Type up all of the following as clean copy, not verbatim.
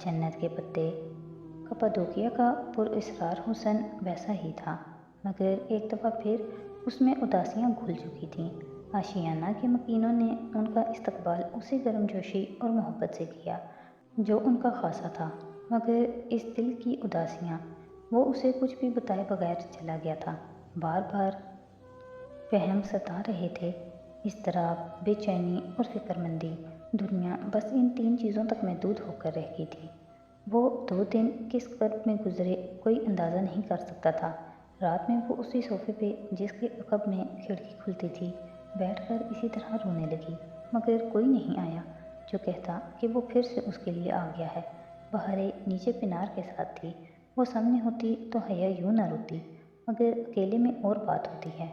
जन्नत के पत्ते। कप्पादोकिया का पुरअसरार हुस्न वैसा ही था, मगर एक दफ़ा फिर उसमें उदासियाँ घुल चुकी थीं। आशियाना के मकीनों ने उनका इस्तकबाल उसी गर्मजोशी और मोहब्बत से किया जो उनका खासा था, मगर इस दिल की उदासियाँ वो उसे कुछ भी बताए बगैर चला गया था। बार बार वहम सता रहे थे, इज़्तिराब, बेचैनी और फ़िक्रमंदी। दुनिया बस इन 3 चीज़ों तक महदूद होकर रह गई थी। वो 2 दिन किस कर्ब में गुजरे कोई अंदाज़ा नहीं कर सकता था। रात में वो उसी सोफ़े पे जिसके अक़ब में खिड़की खुलती थी बैठकर इसी तरह रोने लगी, मगर कोई नहीं आया जो कहता कि वो फिर से उसके लिए आ गया है। बहारें नीचे पिनार के साथ थी। वो सामने होती तो हया यूँ न रोती, मगर अकेले में और बात होती है।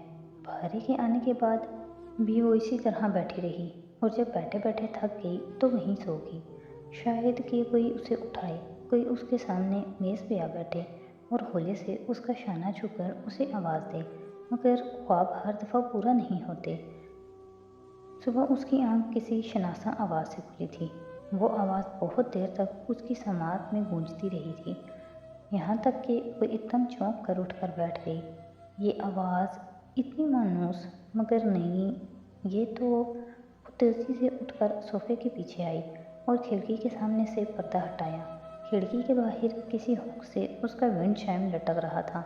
बहारे के आने के बाद भी वो इसी तरह बैठी रही, और जब बैठे बैठे थक गई तो वहीं सो गई। शायद कि कोई उसे उठाए, कोई उसके सामने मेज़ पे आ बैठे और होले से उसका शाना छूकर उसे आवाज़ दे, मगर ख्वाब हर दफ़ा पूरा नहीं होते। सुबह उसकी आंख किसी शनासा आवाज़ से खुली थी। वो आवाज़ बहुत देर तक उसकी समाअत में गूंजती रही थी, यहाँ तक कि वो एकदम चौंक कर उठकर बैठ गई। ये आवाज़ इतनी मानूस मगर नहीं, ये तो। वो तेज़ी से उठकर सोफ़े के पीछे आई और खिड़की के सामने से पर्दा हटाया। खिड़की के बाहर किसी हुक से उसका विंड चाइम लटक रहा था।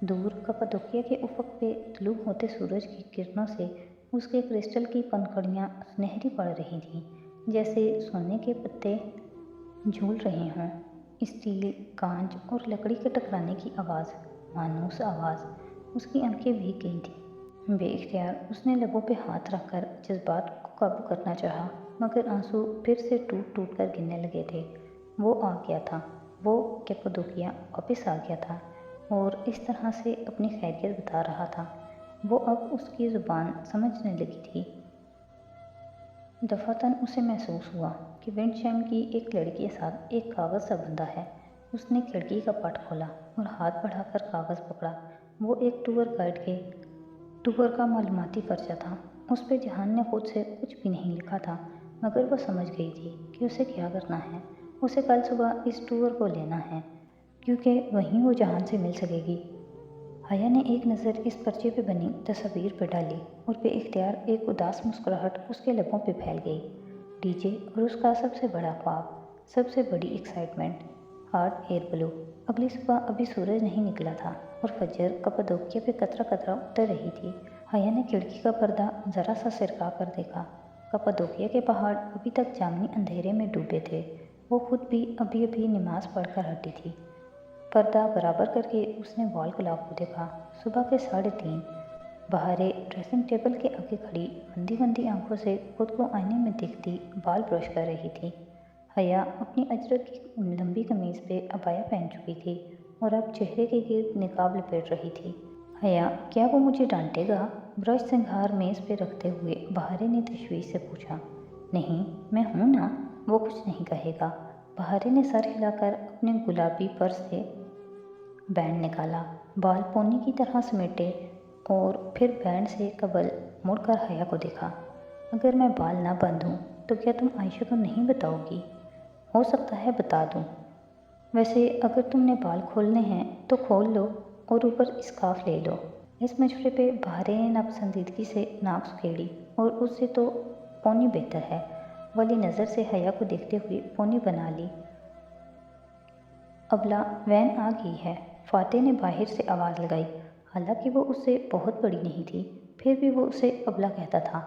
दूर कप्पादोकिया के उफ़क़ पे तुलू होते सूरज की किरणों से उसके क्रिस्टल की पंखुड़ियाँ सुनहरी पड़ रही थीं, जैसे सोने के पत्ते झूल रहे हों। स्टील, कांच और लकड़ी के टकराने की आवाज़, मानूस आवाज़। उसकी आंखें भीग गई थीं। बेइख्तियार उसने लबों पे हाथ रखकर जज्बात को काबू करना चाहा, मगर आंसू फिर से टूट टूट कर गिरने लगे थे। वो आ गया था, वो कप्पादोकिया वापस आ गया था और इस तरह से अपनी खैरियत बता रहा था। वो अब उसकी ज़ुबान समझने लगी थी। दफ़ातन उसे महसूस हुआ कि विंड चाइम की एक लड़ी के साथ एक कागज़ सा बंधा है। उसने खिड़की का पट खोला और हाथ बढ़ाकर कागज़ पकड़ा। वो एक टूर गाइड के टूर का मालूमाती पर्चा था। उस पे जहान ने खुद से कुछ भी नहीं लिखा था, मगर वो समझ गई थी कि उसे क्या करना है। उसे कल सुबह इस टूर को लेना है, क्योंकि वहीं वो जहान से मिल सकेगी। हया ने एक नज़र इस पर्चे पे बनी तस्वीर पे डाली और बेइख्तियार एक उदास मुस्कुराहट उसके लबों पे फैल गई। डीजे और उसका सबसे बड़ा ख्वाब, सबसे बड़ी एक्साइटमेंट, हॉट एयर ब्लू। अगली सुबह अभी सूरज नहीं निकला था और फजर कप्पादोकिया पे कतरा कतरा उतर रही थी। हया ने खिड़की का पर्दा ज़रा सा सिरका कर देखा। कप्पादोकिया के पहाड़ अभी तक जामनी अंधेरे में डूबे थे। वो खुद भी अभी अभी नमाज पढ़कर हटी थी। पर्दा बराबर करके उसने वॉल क्लॉक को देखा। सुबह के 3:30। बहारे ड्रेसिंग टेबल के आगे खड़ी मंदी मंदी आंखों से खुद को आईने में देखती बाल ब्रश कर रही थी। हया अपनी अजरक की लंबी कमीज़ पे अबाया पहन चुकी थी और अब चेहरे के गिर्द निकाब लपेट रही थी। हया, क्या वो मुझे डांटेगा? ब्रश सिंगार मेज़ पे रखते हुए बहारे ने तशवीश से पूछा। नहीं, मैं हूँ ना, वो कुछ नहीं कहेगा। बहारे ने सर हिलाकर अपने गुलाबी पर्स से बैंड निकाला, बाल पोनी की तरह समेटे और फिर बैंड से कबल मुड़कर हया को देखा। अगर मैं बाल ना बांधूं तो क्या तुम आयशा को नहीं बताओगी? हो सकता है बता दूं। वैसे अगर तुमने बाल खोलने हैं तो खोल लो और ऊपर स्कार्फ ले लो। इस मशवरे पे बहारे ने नापसंदीदगी से नाक सुखेड़ी और उससे तो पोनी बेहतर है वाली नज़र से हया को देखते हुए पोनी बना ली। अबला, वैन आ गई है, फातेह ने बाहर से आवाज़ लगाई। हालांकि वो उससे बहुत बड़ी नहीं थी, फिर भी वो उसे अबला कहता था।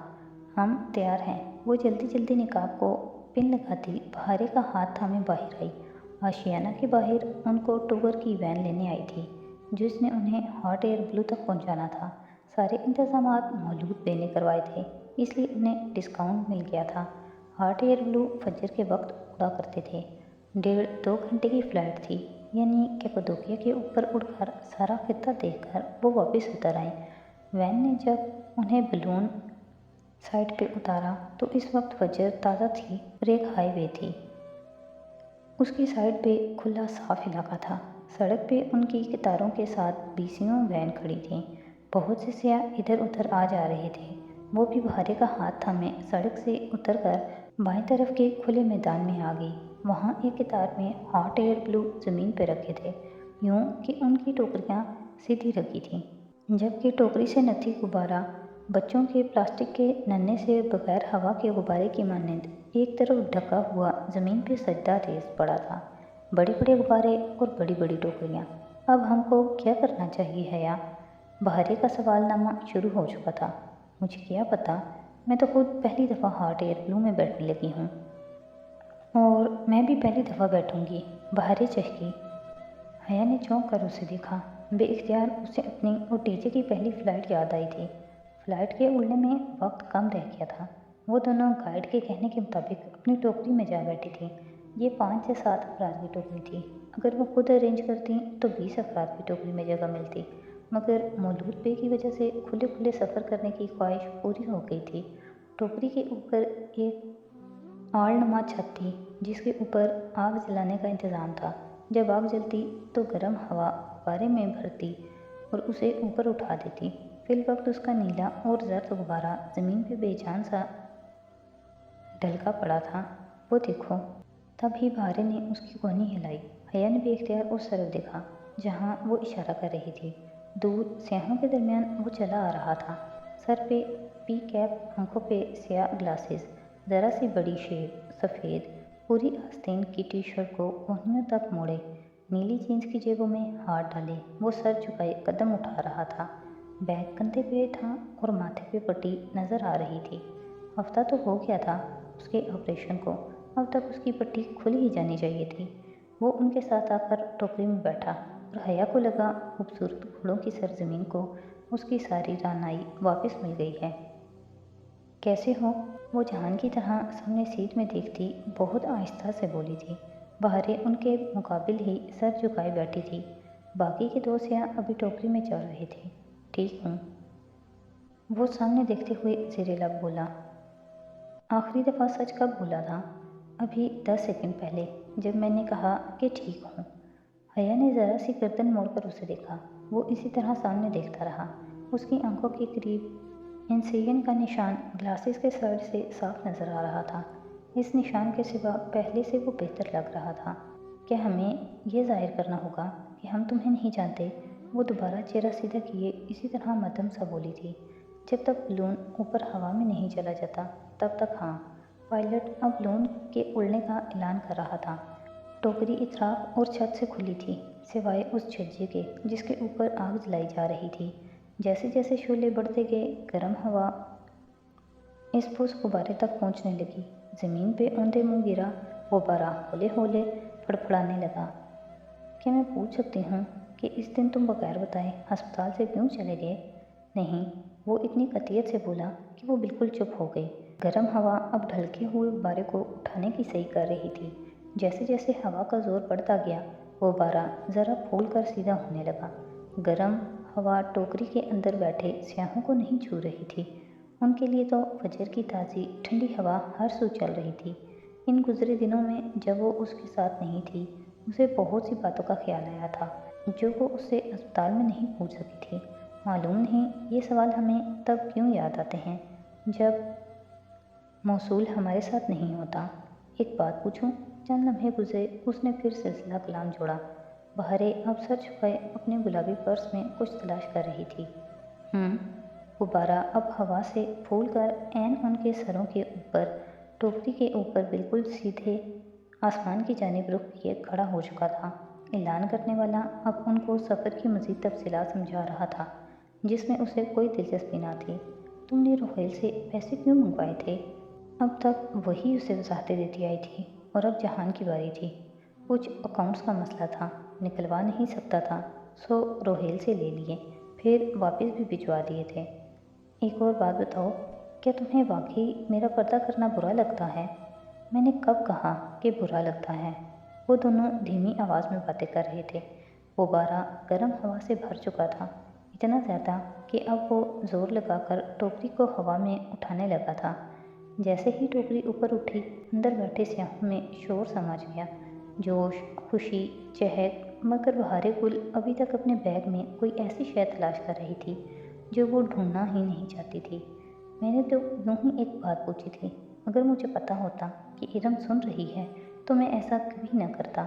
हम तैयार हैं। वो जल्दी जल्दी निकाब को पिन लगाती बहारे का हाथ थामे बाहर आई। आशियाना के बाहर उनको टूर की वैन लेने आई थी, जिसने उन्हें हॉट एयर ब्लू तक पहुंचाना था। सारे इंतजामात मौलूद बे ने करवाए थे, इसलिए उन्हें डिस्काउंट मिल गया था। हॉट एयर ब्लू फजर के वक्त उड़ा करते थे। 1.5-2 घंटे की फ़्लाइट थी, यानी कप्पादोकिया के ऊपर उड़कर सारा खित्ता देखकर वो वापस उतर आए। वैन ने जब उन्हें बलून साइड पे उतारा तो इस वक्त फजर ताज़ा थी और एक हाईवे थी। उसकी साइड पे खुला साफ इलाका था। सड़क पे उनकी कतारों के साथ 20 वैन खड़ी थीं। बहुत से सियाह इधर उधर आ जा रहे थे। वो भी बहारे का हाथ थामे सड़क से उतरकर बाएं तरफ के खुले मैदान में आ गई। वहाँ एक कतार में हॉट एयर ब्लू ज़मीन पर रखे थे, यूँ कि उनकी टोकरियाँ सीधी रखी थीं, जबकि टोकरी से नथी गुब्बारा बच्चों के प्लास्टिक के नन्हे से बगैर हवा के गुब्बारे की मानंद एक तरफ ढका हुआ ज़मीन पर सजदा रेज पड़ा था। बड़े बड़े गुब्बारे और बड़ी बड़ी टोकरियाँ। अब हमको क्या करना चाहिए हया? बहारे का सवालनामा शुरू हो चुका था। मुझे क्या पता, मैं तो खुद पहली दफ़ा हॉट एयर ब्लू में बैठने लगी हूँ। और मैं भी पहली दफ़ा बैठूंगी, बहारे चहकी। हया ने चौंक कर उसे देखा। बेइख्तियार उसे अपनी और टीचर की पहली फ़्लाइट याद आई थी। फ़्लाइट के उड़ने में वक्त कम रह गया था। वो दोनों गाइड के कहने के मुताबिक अपनी टोकरी में जा बैठी थी। ये 5 से 7 अफराद की टोकरी थी। अगर वो खुद अरेंज करती तो 20 अफराद की टोकरी में जगह मिलती, मगर मौलूद पे की वजह से खुले खुले सफ़र करने की ख्वाहिश पूरी हो गई थी। टोकरी के ऊपर एक आलनुमा छत थी, जिसके ऊपर आग जलाने का इंतज़ाम था। जब आग जलती तो गर्म हवा गुब्बारे में भरती और उसे ऊपर उठा देती। फिल वक्त उसका नीला और जर्द गुब्बारा ज़मीन पे बेजान सा ढलका पड़ा था। वो देखो। तभी बहारे ने उसकी कोहनी हिलाई। हया ने बेख्तियार उस तरफ देखा जहाँ वो इशारा कर रही थी। दूर स्याहों के दरमियान वो चला आ रहा था। सर पे पी कैप, आंखों पे स्याह ग्लासेस, ज़रा सी बड़ी शेव सफ़ेद, पूरी आस्तीन की टी शर्ट को कोहनियों तक मोड़े, नीली जीन्स की जेबों में हाथ डाले वो सर झुकाए कदम उठा रहा था। बैग कंधे पे था और माथे पे पट्टी नज़र आ रही थी। हफ्ता तो हो गया था उसके ऑपरेशन को, अब तक उसकी पट्टी खुल ही जानी चाहिए थी। वो उनके साथ आकर टोकरी में बैठा और हया को लगा खूबसूरत घोड़ों की सरजमीन को उसकी सारी रानाई वापस मिल गई है। कैसे हो? वो जहान की तरह सामने सीट में देखती बहुत आहिस्ता से बोली थी। बहारे उनके मुकाबिल ही सर झुकाए बैठी थी। बाकी के दो सियाह अभी टोकरी में चढ़ रहे थे। ठीक हूँ, वो सामने देखते हुए ज़ेरे लब बोला। आखिरी दफ़ा सच कब बोला था? अभी 10 सेकंड पहले, जब मैंने कहा कि ठीक हूँ। हया ने ज़रा सी गर्दन मोड़कर उसे देखा। वो इसी तरह सामने देखता रहा। उसकी आंखों के करीब इंसिजन का निशान ग्लासेस के साइड से साफ नज़र आ रहा था। इस निशान के सिवा पहले से वो बेहतर लग रहा था। क्या हमें यह जाहिर करना होगा कि हम तुम्हें नहीं जानते? वो दोबारा चेहरा सीधा किए इसी तरह मध्यम सा बोली थी। जब तक बलून ऊपर हवा में नहीं चला जाता तब तक हाँ। पायलट अब बलून के उड़ने का ऐलान कर रहा था। टोकरी इतराफ और छत से खुली थी, सिवाय उस छज्जे के जिसके ऊपर आग जलाई जा रही थी। जैसे जैसे शोले बढ़ते गए, गर्म हवा इस फूस गुब्बारे तक पहुंचने लगी। ज़मीन पे औंधे मुंह गिरा गुब्बारा हौले हौले फड़फड़ाने लगा। क्या मैं पूछ सकती हूँ कि इस दिन तुम बगैर बताए अस्पताल से क्यों चले गए? नहीं, वो इतनी कतियत से बोला कि वो बिल्कुल चुप हो गई। गर्म हवा अब ढलके हुए गुब्बारे को उठाने की सही कर रही थी। जैसे जैसे हवा का जोर बढ़ता गया, गुब्बारा ज़रा फूल कर सीधा होने लगा। गर्म हवा टोकरी के अंदर बैठे स्याहों को नहीं छू रही थी। उनके लिए तो फजर की ताज़ी ठंडी हवा हर सू चल रही थी। इन गुजरे दिनों में जब वो उसके साथ नहीं थी, उसे बहुत सी बातों का ख्याल आया था जो वो उससे अस्पताल में नहीं पूछ सकी थी। मालूम नहीं ये सवाल हमें तब क्यों याद आते हैं जब मौसूल हमारे साथ नहीं होता। एक बात पूछूं? चंद लम्हे गुजरे, उसने फिर सिलसिला कलाम जोड़ा। बहारे अब सर झुकाए अपने गुलाबी पर्स में कुछ तलाश कर रही थी। गुब्बारा अब हवा से फूल कर ऐन उनके सरों के ऊपर, टोकरी के ऊपर बिल्कुल सीधे आसमान की जानिब रुख किए खड़ा हो चुका था। ऐलान करने वाला अब उनको सफ़र की मज़ीद तफसीलात समझा रहा था जिसमें उसे कोई दिलचस्पी ना थी। तुमने रोहेल से पैसे क्यों मंगवाए थे? अब तक वही उसे वजाहतें देती आई थी और अब जहान की बारी थी। कुछ अकाउंट्स का मसला था, निकलवा नहीं सकता था, सो रोहेल से ले लिए, फिर वापस भी भिजवा दिए थे। एक और बात बताओ, क्या तुम्हें वाकई मेरा पर्दा करना बुरा लगता है? मैंने कब कहा कि बुरा लगता है? वो दोनों धीमी आवाज़ में बातें कर रहे थे। गुब्बारा गर्म हवा से भर चुका था, इतना ज़्यादा कि अब वो ज़ोर लगाकर टोकरी को हवा में उठाने लगा था। जैसे ही टोकरी ऊपर उठी, अंदर बैठे स्याहों में शोर सा मच गया, जोश, खुशी, चहक। मगर बहारे गुल अभी तक अपने बैग में कोई ऐसी शय तलाश कर रही थी जो वो ढूंढना ही नहीं चाहती थी। मैंने तो यूं ही एक बात पूछी थी। अगर मुझे पता होता कि इरम सुन रही है تو میں ایسا کبھی نہ کرتا،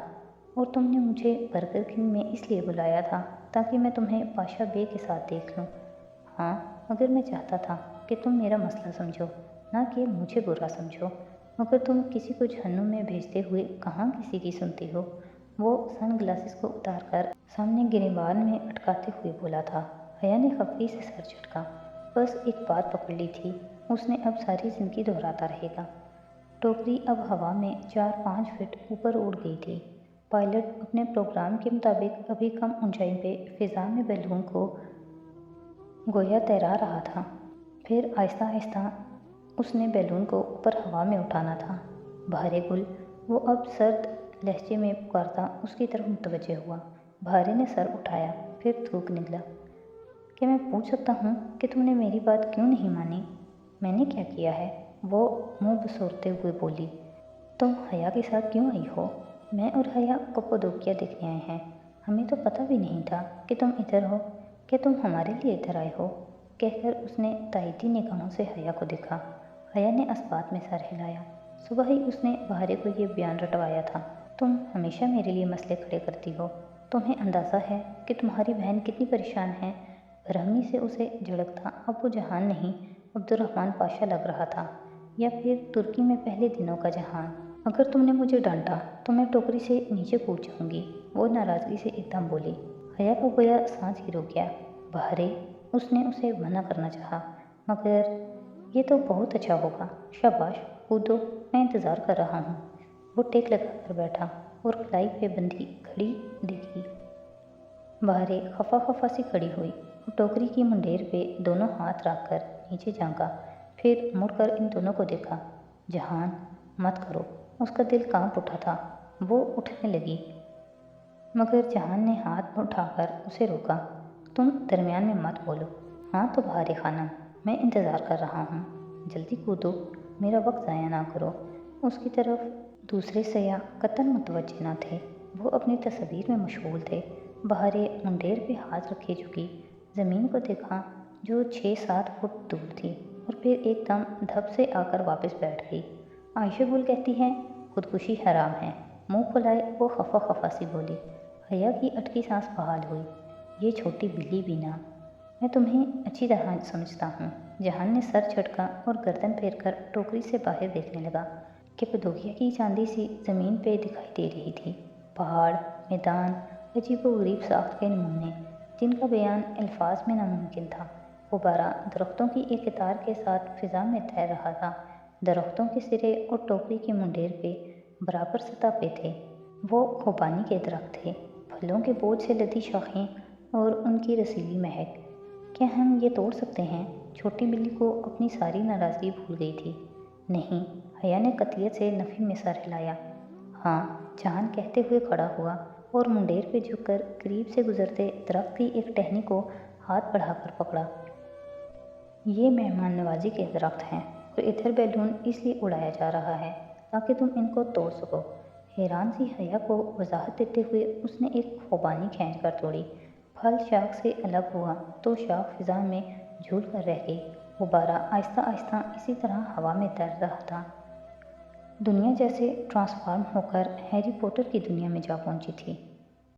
اور تم نے مجھے برگر کنگ میں اس لیے بلایا تھا تاکہ میں تمہیں پاشا بے کے ساتھ دیکھ لوں۔ ہاں، مگر میں چاہتا تھا کہ تم میرا مسئلہ سمجھو، نہ کہ مجھے برا سمجھو، مگر تم کسی کو جہنم میں بھیجتے ہوئے کہاں کسی کی سنتی ہو۔ وہ سن گلاسز کو اتار کر سامنے گریبان میں اٹکاتے ہوئے بولا تھا۔ حیا نے خفگی سے سر جھٹکا۔ بس ایک بات پکڑ لی تھی، اس نے اب ساری زندگی دہراتا رہے گا۔ ٹوکری اب ہوا میں 4-5 فٹ اوپر اڑ گئی تھی۔ پائلٹ اپنے پروگرام کے مطابق ابھی کم اونچائی پہ فضا میں بیلون کو گویا تیرا رہا تھا۔ پھر آہستہ آہستہ اس نے بیلون کو اوپر ہوا میں اٹھانا تھا۔ بہارے گل، وہ اب سرد لہجے میں پکارتا اس کی طرف متوجہ ہوا۔ بہارے نے سر اٹھایا، پھر تھوک نکلا۔ کیا میں پوچھ سکتا ہوں کہ تم نے میری بات کیوں نہیں مانی؟ میں نے کیا کیا ہے؟ وہ منہ بسورتے ہوئے بولی۔ تم حیا کے ساتھ کیوں آئی ہو؟ میں اور حیا کپادوکیا دیکھنے آئے ہیں۔ ہمیں تو پتہ بھی نہیں تھا کہ تم ادھر ہو۔ کیا تم ہمارے لیے ادھر آئے ہو؟ کہہ کر اس نے تائیدی نگاہوں سے حیا کو دیکھا۔ حیا نے اسبات میں سر ہلایا۔ صبح ہی اس نے بہارے کو یہ بیان رٹوایا تھا۔ تم ہمیشہ میرے لیے مسئلے کھڑے کرتی ہو۔ تمہیں اندازہ ہے کہ تمہاری بہن کتنی پریشان ہے؟ برہمی سے اسے جھڑکتا اب وہ جہان نہیں، عبد الرحمن پاشا لگ رہا تھا، یا پھر ترکی میں پہلے دنوں کا جہان۔ اگر تم نے مجھے ڈانٹا تو میں ٹوکری سے نیچے کود جاؤں گی، وہ ناراضگی سے ایک دم بولی۔ حیا کا گویا سانس ہی رک گیا۔ بہارے، اس نے اسے منع کرنا چاہا، مگر یہ تو بہت اچھا ہوگا، شاباش، کودو، میں انتظار کر رہا ہوں۔ وہ ٹیک لگا کر بیٹھا اور کلائی پہ بندھی گھڑی دیکھی۔ بہارے خفا خفا سی کھڑی ہوئی اور ٹوکری کی منڈیر پہ دونوں ہاتھ رکھ کر نیچے جھانکا، پھر مڑ کر ان دونوں کو دیکھا۔ جہان، مت کرو۔ اس کا دل کانپ اٹھا تھا۔ وہ اٹھنے لگی، مگر جہان نے ہاتھ اٹھا کر اسے روکا۔ تم درمیان میں مت بولو۔ ہاں تو بہارے خانم، میں انتظار کر رہا ہوں، جلدی کودو، میرا وقت ضائع نہ کرو۔ اس کی طرف دوسرے سیاح قطعاً متوجہ نہ تھے، وہ اپنی تصویر میں مشغول تھے۔ بہارے منڈیر پہ ہاتھ رکھے جھکی، زمین کو دیکھا جو 6-7 فٹ دور تھی، اور پھر ایک دم دھپ سے آ کر واپس بیٹھ گئی۔ عائشہ گل کہتی ہے خودکشی حرام ہے، منہ پھلائے وہ خفا خفا سی بولی۔ حیا کی اٹکی سانس بحال ہوئی۔ یہ چھوٹی بلی بھی نہ، میں تمہیں اچھی طرح سمجھتا ہوں۔ جہان نے سر جھٹکا اور گردن پھیر کر ٹوکری سے باہر دیکھنے لگا۔ کپادوکیا کی چاندی سی زمین پہ دکھائی دے رہی تھی، پہاڑ، میدان، عجیب و غریب ساخت کے نمونے جن کا بیان الفاظ میں ناممکن تھا۔ غبارہ درختوں کی ایک قطار کے ساتھ فضا میں تیر رہا تھا۔ درختوں کے سرے اور ٹوکری کی منڈیر پہ برابر سطح پہ تھے۔ وہ خوبانی کے درخت تھے، پھلوں کے بوجھ سے لدی شاخیں اور ان کی رسیلی مہک۔ کیا ہم یہ توڑ سکتے ہیں؟ چھوٹی بلی کو اپنی ساری ناراضگی بھول گئی تھی۔ نہیں، حیا نے قطعیت سے نفی میں سر ہلایا۔ ہاں، جہان کہتے ہوئے کھڑا ہوا اور منڈیر پہ جھک کر قریب سے گزرتے درخت کی ایک ٹہنی کو ہاتھ بڑھا کر پکڑا۔ یہ مہمان نوازی کے درخت ہیں، اور ادھر بیلون اس لیے اڑایا جا رہا ہے تاکہ تم ان کو توڑ سکو۔ حیران سی حیا کو وضاحت دیتے ہوئے اس نے ایک خوبانی کھینچ کر توڑی۔ پھل شاخ سے الگ ہوا تو شاخ فضا میں جھول کر رہ گئی۔ غبارہ آہستہ آہستہ اسی طرح ہوا میں تیر رہا تھا۔ دنیا جیسے ٹرانسفارم ہو کر ہیری پوٹر کی دنیا میں جا پہنچی تھی۔